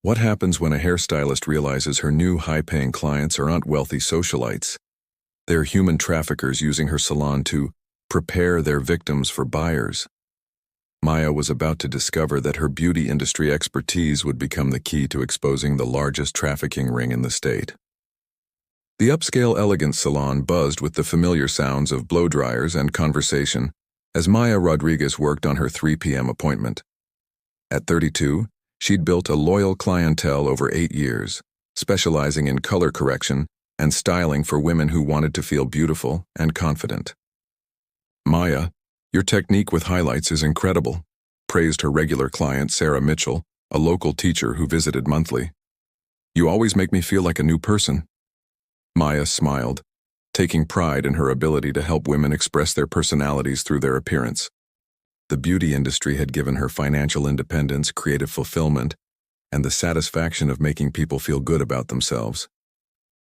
What happens when a hairstylist realizes her new high-paying clients aren't wealthy socialites? They're human traffickers using her salon to prepare their victims for buyers. Maya was about to discover that her beauty industry expertise would become the key to exposing the largest trafficking ring in the state. The upscale elegant salon buzzed with the familiar sounds of blow dryers and conversation as Maya Rodriguez worked on her 3 p.m. appointment. At 32, she'd built a loyal clientele over 8 years, specializing in color correction and styling for women who wanted to feel beautiful and confident. "Maya, your technique with highlights is incredible," praised her regular client Sarah Mitchell, a local teacher who visited monthly. "You always make me feel like a new person." Maya smiled, taking pride in her ability to help women express their personalities through their appearance. The beauty industry had given her financial independence, creative fulfillment, and the satisfaction of making people feel good about themselves.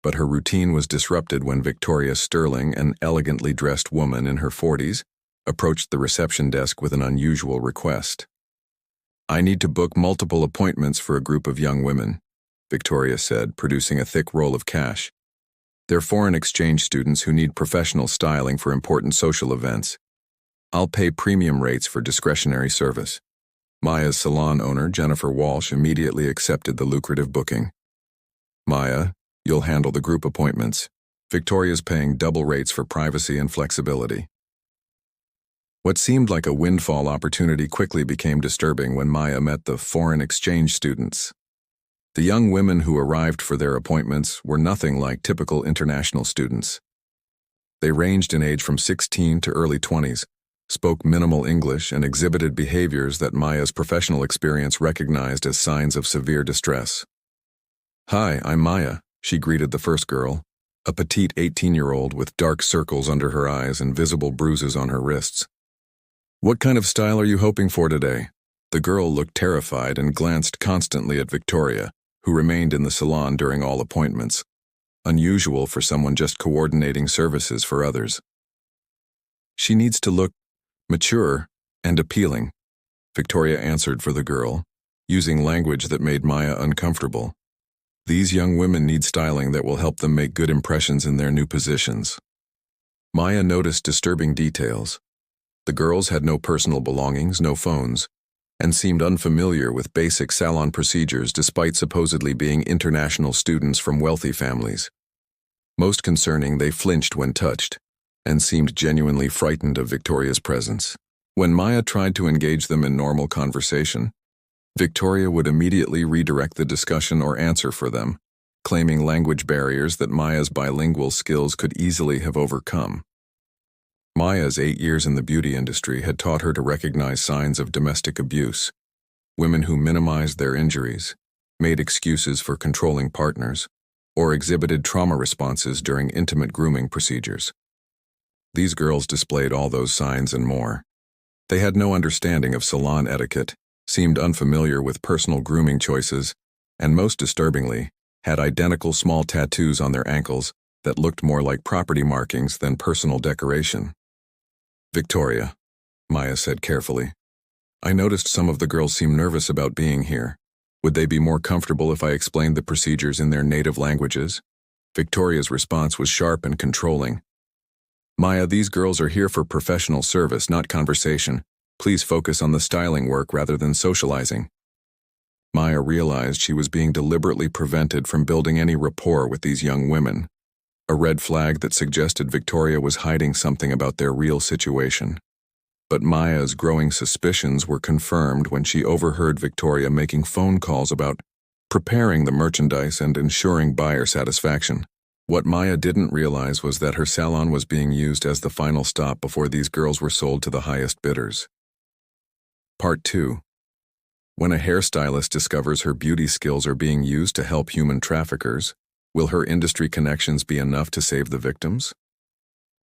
But her routine was disrupted when Victoria Sterling, an elegantly dressed woman in her 40s, approached the reception desk with an unusual request. "I need to book multiple appointments for a group of young women," Victoria said, producing a thick roll of cash. "They're foreign exchange students who need professional styling for important social events. I'll pay premium rates for discretionary service." Maya's salon owner, Jennifer Walsh, immediately accepted the lucrative booking. "Maya, you'll handle the group appointments. Victoria's paying double rates for privacy and flexibility." What seemed like a windfall opportunity quickly became disturbing when Maya met the foreign exchange students. The young women who arrived for their appointments were nothing like typical international students. They ranged in age from 16 to early 20s, spoke minimal English, and exhibited behaviors that Maya's professional experience recognized as signs of severe distress. "Hi, I'm Maya," she greeted the first girl, a petite 18-year-old with dark circles under her eyes and visible bruises on her wrists. "What kind of style are you hoping for today?" The girl looked terrified and glanced constantly at Victoria, who remained in the salon during all appointments, unusual for someone just coordinating services for others. "She needs to look mature and appealing," Victoria answered for the girl, using language that made Maya uncomfortable. "These young women need styling that will help them make good impressions in their new positions." Maya noticed disturbing details. The girls had no personal belongings, no phones, and seemed unfamiliar with basic salon procedures despite supposedly being international students from wealthy families. Most concerning, they flinched when touched, and seemed genuinely frightened of Victoria's presence. When Maya tried to engage them in normal conversation, Victoria would immediately redirect the discussion or answer for them, claiming language barriers that Maya's bilingual skills could easily have overcome. Maya's 8 years in the beauty industry had taught her to recognize signs of domestic abuse, women who minimized their injuries, made excuses for controlling partners, or exhibited trauma responses during intimate grooming procedures. These girls displayed all those signs and more. They had no understanding of salon etiquette, seemed unfamiliar with personal grooming choices, and most disturbingly, had identical small tattoos on their ankles that looked more like property markings than personal decoration. "Victoria," Maya said carefully, "I noticed some of the girls seem nervous about being here. Would they be more comfortable if I explained the procedures in their native languages?" Victoria's response was sharp and controlling. "Maya, these girls are here for professional service, not conversation. Please focus on the styling work rather than socializing." Maya realized she was being deliberately prevented from building any rapport with these young women, a red flag that suggested Victoria was hiding something about their real situation. But Maya's growing suspicions were confirmed when she overheard Victoria making phone calls about preparing the merchandise and ensuring buyer satisfaction. What Maya didn't realize was that her salon was being used as the final stop before these girls were sold to the highest bidders. Part 2. When a hairstylist discovers her beauty skills are being used to help human traffickers, will her industry connections be enough to save the victims?